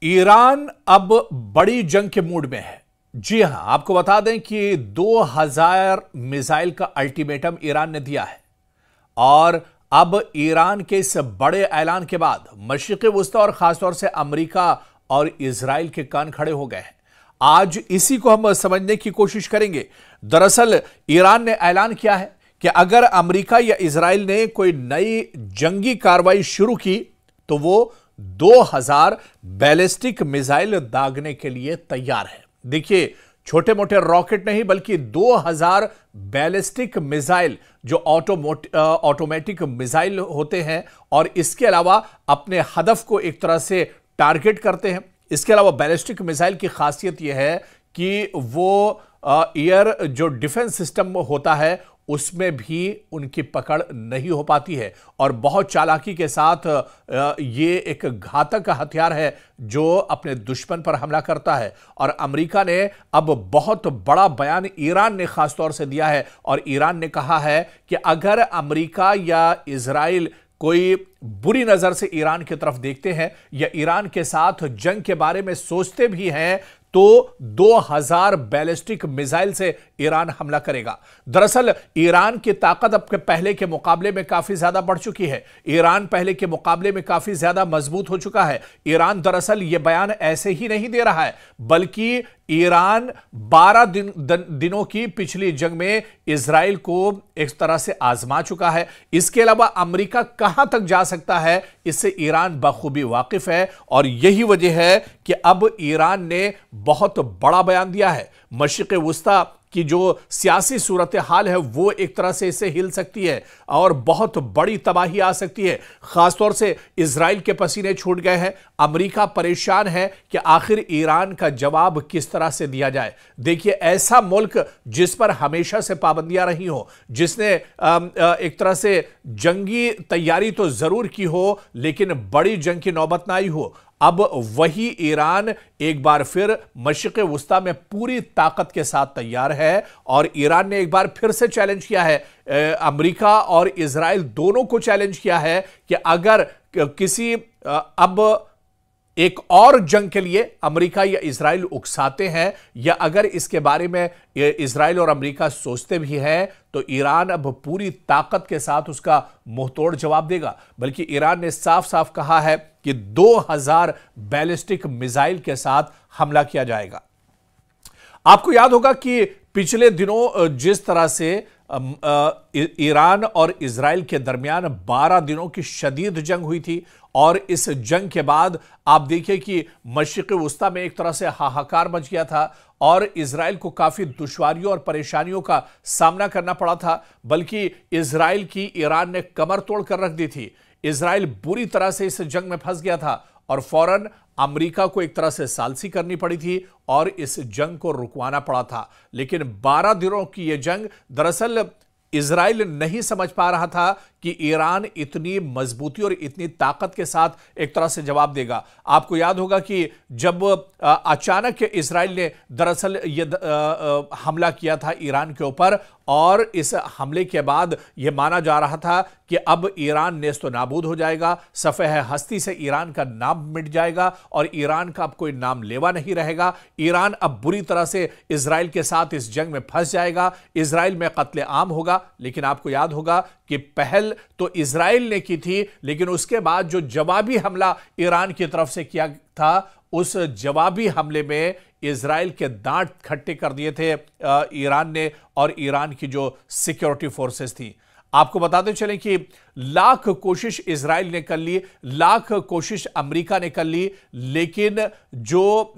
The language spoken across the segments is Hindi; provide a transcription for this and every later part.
ईरान अब बड़ी जंग के मूड में है। जी हां, आपको बता दें कि 2000 मिसाइल का अल्टीमेटम ईरान ने दिया है और अब ईरान के इस बड़े ऐलान के बाद मशरिक़ वुस्ता और खासतौर से अमेरिका और इजराइल के कान खड़े हो गए हैं। आज इसी को हम समझने की कोशिश करेंगे। दरअसल ईरान ने ऐलान किया है कि अगर अमेरिका या इजराइल ने कोई नई जंगी कार्रवाई शुरू की तो वो 2000 बैलिस्टिक मिसाइल दागने के लिए तैयार है। देखिए, छोटे मोटे रॉकेट नहीं बल्कि 2000 बैलिस्टिक मिसाइल जो ऑटोमेटिक मिसाइल होते हैं और इसके अलावा अपने हदफ को एक तरह से टारगेट करते हैं। इसके अलावा बैलिस्टिक मिसाइल की खासियत यह है कि वो एयर जो डिफेंस सिस्टम होता है उसमें भी उनकी पकड़ नहीं हो पाती है और बहुत चालाकी के साथ ये एक घातक हथियार है जो अपने दुश्मन पर हमला करता है। और अमेरिका ने अब बहुत बड़ा बयान ईरान ने खासतौर से दिया है और ईरान ने कहा है कि अगर अमेरिका या इजराइल कोई बुरी नजर से ईरान की तरफ देखते हैं या ईरान के साथ जंग के बारे में सोचते भी हैं तो 2000 बैलिस्टिक मिसाइल से ईरान हमला करेगा। दरअसल ईरान की ताकत अब के पहले के मुकाबले में काफी ज्यादा बढ़ चुकी है। ईरान पहले के मुकाबले में काफी ज्यादा मजबूत हो चुका है। ईरान दरअसल यह बयान ऐसे ही नहीं दे रहा है बल्कि ईरान 12 दिनों की पिछली जंग में इजराइल को एक तरह से आजमा चुका है। इसके अलावा अमेरिका कहां तक जा सकता है इससे ईरान बखूबी वाकिफ है और यही वजह है कि अब ईरान ने बहुत बड़ा बयान दिया है। मशरिक़ वुस्ता की जो सियासी सूरत हाल है वो एक तरह से इससे हिल सकती है और बहुत बड़ी तबाही आ सकती है। खासतौर से इजराइल के पसीने छूट गए हैं। अमेरिका परेशान है कि आखिर ईरान का जवाब किस तरह से दिया जाए। देखिए, ऐसा मुल्क जिस पर हमेशा से पाबंदियां रही हो, जिसने एक तरह से जंगी तैयारी तो जरूर की हो लेकिन बड़ी जंग की नौबत ना आई हो, अब वही ईरान एक बार फिर मशरिक़ वुस्ता में पूरी ताकत के साथ तैयार है और ईरान ने एक बार फिर से चैलेंज किया है। अमेरिका और इजराइल दोनों को चैलेंज किया है कि अगर किसी अब एक और जंग के लिए अमेरिका या इजराइल उकसाते हैं या अगर इसके बारे में इजराइल और अमेरिका सोचते भी हैं तो ईरान अब पूरी ताकत के साथ उसका मुंहतोड़ जवाब देगा। बल्कि ईरान ने साफ साफ कहा है कि 2000 बैलिस्टिक मिसाइल के साथ हमला किया जाएगा। आपको याद होगा कि पिछले दिनों जिस तरह से ईरान और इजराइल के दरमियान 12 दिनों की शदीद जंग हुई थी और इस जंग के बाद आप देखिए कि मशरिक़ वुस्ता में एक तरह से हाहाकार मच गया था और इजराइल को काफी दुश्वारियों और परेशानियों का सामना करना पड़ा था। बल्कि इजराइल की ईरान ने कमर तोड़ कर रख दी थी। इजराइल बुरी तरह से इस जंग में फंस गया था और फौरन अमेरिका को एक तरह से सालसी करनी पड़ी थी और इस जंग को रुकवाना पड़ा था। लेकिन 12 दिनों की यह जंग दरअसल इजराइल नहीं समझ पा रहा था कि ईरान इतनी मजबूती और इतनी ताकत के साथ एक तरह से जवाब देगा। आपको याद होगा कि जब अचानक इजराइल ने दरअसल यह हमला किया था ईरान के ऊपर और इस हमले के बाद यह माना जा रहा था कि अब ईरान नेस्तो नाबूद हो जाएगा, सफ़ेह हस्ती से ईरान का नाम मिट जाएगा और ईरान का अब कोई नाम लेवा नहीं रहेगा। ईरान अब बुरी तरह से इजराइल के साथ इस जंग में फंस जाएगा, इजराइल में कत्ले आम होगा। लेकिन आपको याद होगा कि पहल तो इजराइल ने की थी लेकिन उसके बाद जो जवाबी हमला ईरान की तरफ से किया था उस जवाबी हमले में इजराइल के दांत खट्टे कर दिए थे ईरान ने और ईरान की जो सिक्योरिटी फोर्सेस थी। आपको बताते चलें कि लाख कोशिश इजराइल ने कर ली, लाख कोशिश अमेरिका ने कर ली, लेकिन जो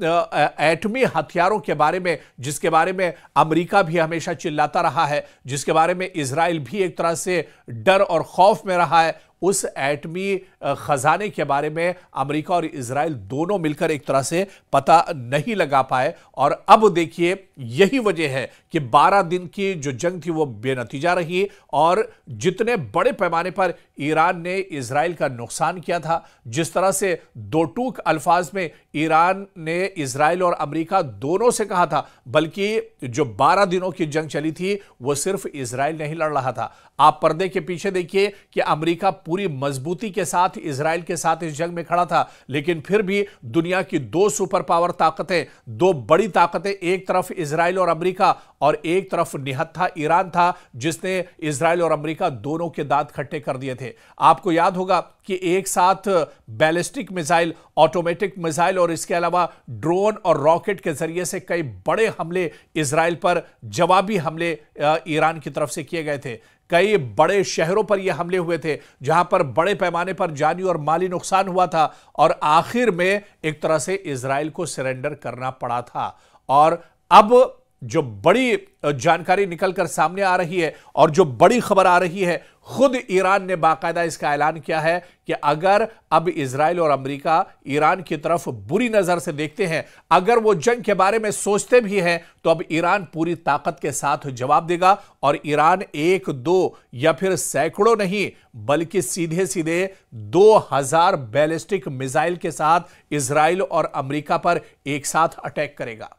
एटमी हथियारों के बारे में जिसके बारे में अमेरिका भी हमेशा चिल्लाता रहा है, जिसके बारे में इजराइल भी एक तरह से डर और खौफ में रहा है, उस एटमी खजाने के बारे में अमेरिका और इजराइल दोनों मिलकर एक तरह से पता नहीं लगा पाए। और अब देखिए, यही वजह है कि 12 दिन की जो जंग थी वो बेनतीजा रही और जितने बड़े पैमाने पर ईरान ने इजराइल का नुकसान किया था, जिस तरह से दो टूक अल्फाज में ईरान ने इजराइल और अमेरिका दोनों से कहा था, बल्कि जो 12 दिनों की जंग चली थी वो सिर्फ इजराइल नहीं लड़ रहा था। आप पर्दे के पीछे देखिए कि अमेरिका पूरी मजबूती के साथ इजराइल के साथ इस जंग में खड़ा था, लेकिन फिर भी दुनिया की दो सुपर पावर ताकतें, दो बड़ी ताकतें, एक तरफ इजराइल और अमेरिका और एक तरफ निहत्था ईरान था, जिसने इजराइल और अमेरिका दोनों के दांत खट्टे कर दिए थे। आपको याद होगा कि एक साथ बैलिस्टिक मिसाइल, ऑटोमेटिक मिसाइल और इसके अलावा ड्रोन और रॉकेट के जरिए से कई बड़े हमले इजराइल पर, जवाबी हमले ईरान की तरफ से किए गए थे। कई बड़े शहरों पर यह हमले हुए थे जहां पर बड़े पैमाने पर जानी और माली नुकसान हुआ था और आखिर में एक तरह से इजराइल को सरेंडर करना पड़ा था। और अब जो बड़ी जानकारी निकलकर सामने आ रही है और जो बड़ी खबर आ रही है, खुद ईरान ने बाकायदा इसका ऐलान किया है कि अगर अब इजराइल और अमेरिका ईरान की तरफ बुरी नजर से देखते हैं, अगर वो जंग के बारे में सोचते भी हैं, तो अब ईरान पूरी ताकत के साथ जवाब देगा और ईरान एक दो या फिर सैकड़ों नहीं बल्कि सीधे सीधे 2000 बैलिस्टिक मिसाइल के साथ इजराइल और अमेरिका पर एक साथ अटैक करेगा।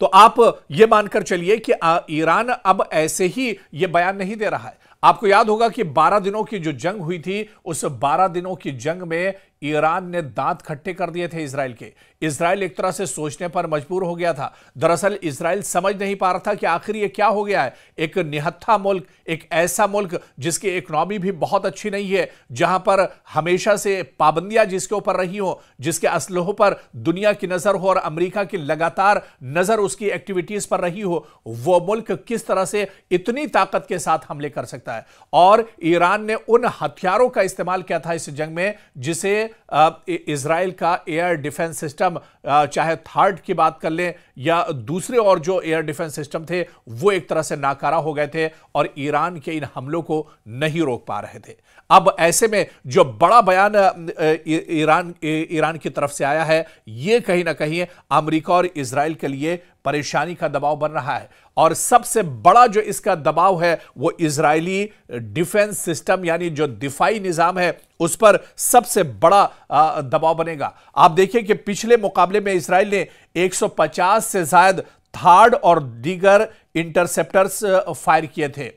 तो आप यह मानकर चलिए कि ईरान अब ऐसे ही यह बयान नहीं दे रहा है। आपको याद होगा कि 12 दिनों की जो जंग हुई थी, उस 12 दिनों की जंग में ईरान ने दांत खट्टे कर दिए थे इजराइल के। इजराइल एक तरह से सोचने पर मजबूर हो गया था। दरअसल इजराइल समझ नहीं पा रहा था कि आखिर ये क्या हो गया है। एक निहत्था मुल्क, एक ऐसा मुल्क जिसकी इकोनॉमी भी बहुत अच्छी नहीं है, जहां पर हमेशा से पाबंदियां जिसके ऊपर रही हो, जिसके असलहों पर दुनिया की नजर हो और अमेरिका की लगातार नजर उसकी एक्टिविटीज पर रही हो, वो मुल्क किस तरह से इतनी ताकत के साथ हमले कर सकता है। और ईरान ने उन हथियारों का इस्तेमाल किया था इस जंग में जिसे इजराइल का एयर डिफेंस सिस्टम, चाहे थर्ड की बात कर लें या दूसरे और जो एयर डिफेंस सिस्टम थे, वो एक तरह से नाकारा हो गए थे और ईरान के इन हमलों को नहीं रोक पा रहे थे। अब ऐसे में जो बड़ा बयान ईरान की तरफ से आया है, यह कहीं ना कहीं अमेरिका और इजराइल के लिए परेशानी का दबाव बन रहा है। और सबसे बड़ा जो इसका दबाव है वो इजरायली डिफेंस सिस्टम यानी जो दिफाई निजाम है उस पर सबसे बड़ा दबाव बनेगा। आप देखिए कि पिछले मुकाबले में इजराइल ने 150 से ज्यादा थार्ड और दीगर इंटरसेप्टर्स फायर किए थे।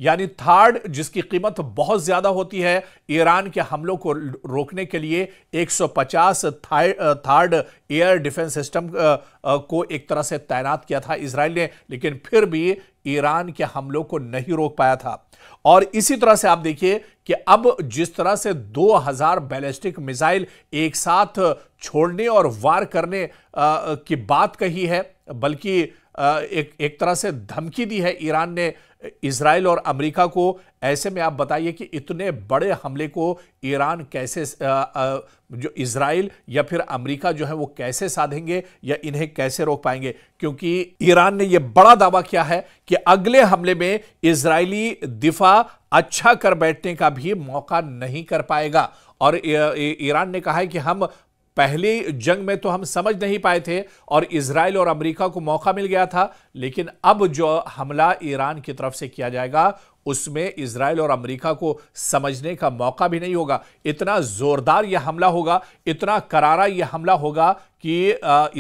यानी थार्ड जिसकी कीमत बहुत ज्यादा होती है, ईरान के हमलों को रोकने के लिए 150 थार्ड एयर डिफेंस सिस्टम को एक तरह से तैनात किया था इजराइल ने, लेकिन फिर भी ईरान के हमलों को नहीं रोक पाया था। और इसी तरह से आप देखिए कि अब जिस तरह से 2000 बैलिस्टिक मिसाइल एक साथ छोड़ने और वार करने की बात कही है, बल्कि एक तरह से धमकी दी है ईरान ने इजराइल और अमेरिका को। ऐसे में आप बताइए कि इतने बड़े हमले को ईरान कैसे, जो इजराइल या फिर अमेरिका जो है वो कैसे साधेंगे या इन्हें कैसे रोक पाएंगे, क्योंकि ईरान ने यह बड़ा दावा किया है कि अगले हमले में इजरायली दिफा अच्छा कर बैठने का भी मौका नहीं कर पाएगा। और ईरान ने कहा है कि हम पहली जंग में तो हम समझ नहीं पाए थे और इजराइल और अमेरिका को मौका मिल गया था, लेकिन अब जो हमला ईरान की तरफ से किया जाएगा उसमें इजराइल और अमेरिका को समझने का मौका भी नहीं होगा। इतना जोरदार यह हमला होगा, इतना करारा यह हमला होगा कि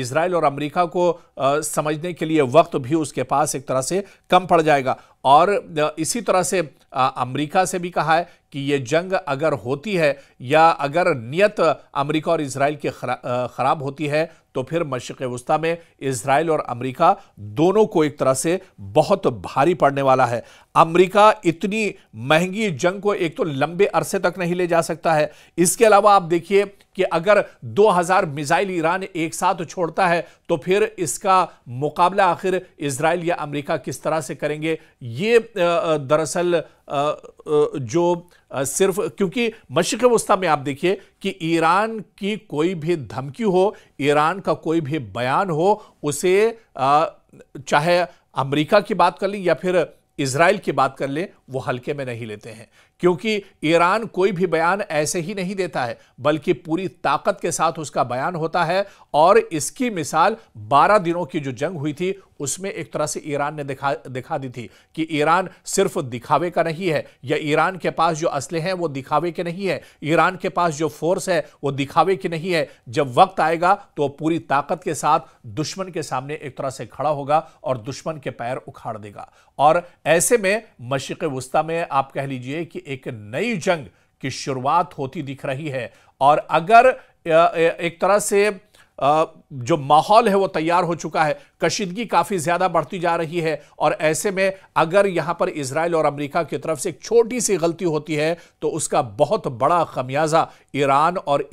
इजराइल और अमेरिका को समझने के लिए वक्त भी उसके पास एक तरह से कम पड़ जाएगा। और इसी तरह से अमेरिका से भी कहा है कि यह जंग अगर होती है या अगर नियत अमेरिका और इजराइल की खराब होती है तो फिर मशरिक़ वुस्ता में इजराइल और अमेरिका दोनों को एक तरह से बहुत भारी पड़ने वाला है। अमेरिका इतनी महंगी जंग को एक तो लंबे अरसे तक नहीं ले जा सकता है। इसके अलावा आप देखिए कि अगर 2000 मिसाइल ईरान एक साथ छोड़ता है तो फिर इसका मुकाबला आखिर इजराइल या अमेरिका किस तरह से करेंगे। ये दरअसल जो सिर्फ क्योंकि मशरिक़ वुस्ता में आप देखिए कि ईरान की कोई भी धमकी हो, ईरान का कोई भी बयान हो, उसे चाहे अमेरिका की बात कर लें या फिर इजराइल की बात कर लें, वो हल्के में नहीं लेते हैं, क्योंकि ईरान कोई भी बयान ऐसे ही नहीं देता है बल्कि पूरी ताकत के साथ उसका बयान होता है। और इसकी मिसाल 12 दिनों की जो जंग हुई थी उसमें एक तरह से ईरान ने दिखा दी थी कि ईरान सिर्फ दिखावे का नहीं है, या ईरान के पास जो असले हैं वो दिखावे के नहीं है, ईरान के पास जो फोर्स है वो दिखावे की नहीं है। जब वक्त आएगा तो पूरी ताकत के साथ दुश्मन के सामने एक तरह से खड़ा होगा और दुश्मन के पैर उखाड़ देगा। और ऐसे में मशरिक़ वुस्ता में आप कह लीजिए कि एक नई जंग की शुरुआत होती दिख रही है। और अगर एक तरह से जो माहौल है वो तैयार हो चुका है, कशीदगी काफी ज्यादा बढ़ती जा रही है, और ऐसे में अगर यहां पर इजराइल और अमेरिका की तरफ से एक छोटी सी गलती होती है तो उसका बहुत बड़ा खमियाजा ईरान और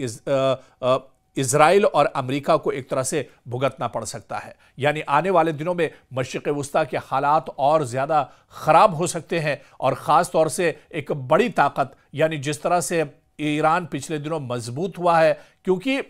इजराइल और अमेरिका को एक तरह से भुगतना पड़ सकता है। यानी आने वाले दिनों में मशरिक़ वुस्ता के हालात और ज्यादा खराब हो सकते हैं, और खास तौर से एक बड़ी ताकत, यानी जिस तरह से ईरान पिछले दिनों मजबूत हुआ है, क्योंकि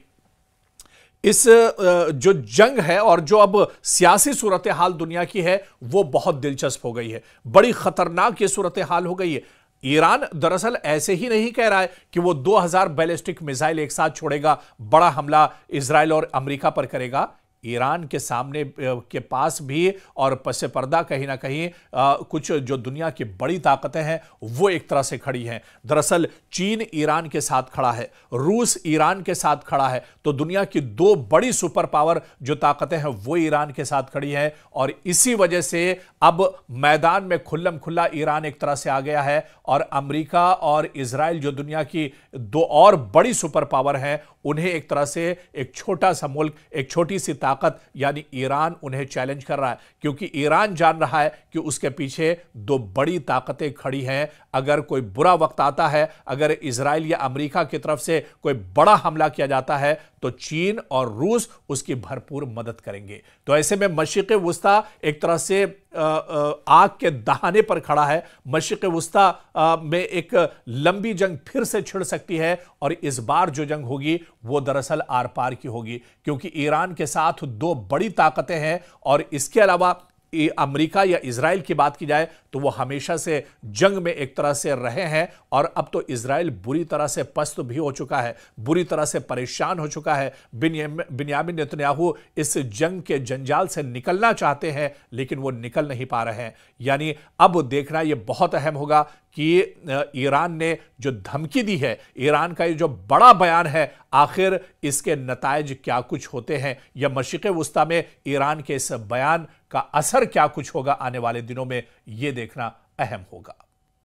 इस जो जंग है और जो अब सियासी सूरत हाल दुनिया की है वो बहुत दिलचस्प हो गई है, बड़ी खतरनाक ये सूरत हाल हो गई है। ईरान दरअसल ऐसे ही नहीं कह रहा है कि वो 2000 बैलिस्टिक मिसाइल एक साथ छोड़ेगा, बड़ा हमला इजराइल और अमेरिका पर करेगा। ईरान के सामने के पास भी और पसे पर्दा कहीं ना कहीं कुछ जो दुनिया की बड़ी ताकतें हैं वो एक तरह से खड़ी हैं। दरअसल चीन ईरान के साथ खड़ा है, रूस ईरान के साथ खड़ा है, तो दुनिया की दो बड़ी सुपर पावर जो ताकतें हैं वो ईरान के साथ खड़ी हैं। और इसी वजह से अब मैदान में खुल्लम खुल्ला ईरान एक तरह से आ गया है, और अमेरिका और इजराइल जो दुनिया की दो और बड़ी सुपर पावर हैं उन्हें एक तरह से एक छोटा सा मुल्क, एक छोटी सी ताकत यानी ईरान उन्हें चैलेंज कर रहा है, क्योंकि ईरान जान रहा है कि उसके पीछे दो बड़ी ताकतें खड़ी हैं। अगर कोई बुरा वक्त आता है, अगर इजराइल या अमेरिका की तरफ से कोई बड़ा हमला किया जाता है तो चीन और रूस उसकी भरपूर मदद करेंगे। तो ऐसे में मशरिक़ वुस्ता एक तरह से आग के दहाने पर खड़ा है। मशरिक़ वुस्ता में एक लंबी जंग फिर से छिड़ सकती है, और इस बार जो जंग होगी वो दरअसल आर पार की होगी, क्योंकि ईरान के साथ दो बड़ी ताकतें हैं। और इसके अलावा अमेरिका या इजराइल की बात की जाए तो वो हमेशा से जंग में एक तरह से रहे हैं, और अब तो इजराइल बुरी तरह से पस्त भी हो चुका है, बुरी तरह से परेशान हो चुका है। बिन्यामिन नेतन्याहू इस जंग के जंजाल से निकलना चाहते हैं लेकिन वो निकल नहीं पा रहे हैं। यानी अब देखना ये बहुत अहम होगा कि ईरान ने जो धमकी दी है, ईरान का ये जो बड़ा बयान है, आखिर इसके नतायज क्या कुछ होते हैं, या मशरिक़ वुस्ता में ईरान के इस बयान का असर क्या कुछ होगा आने वाले दिनों में, यह देखना अहम होगा।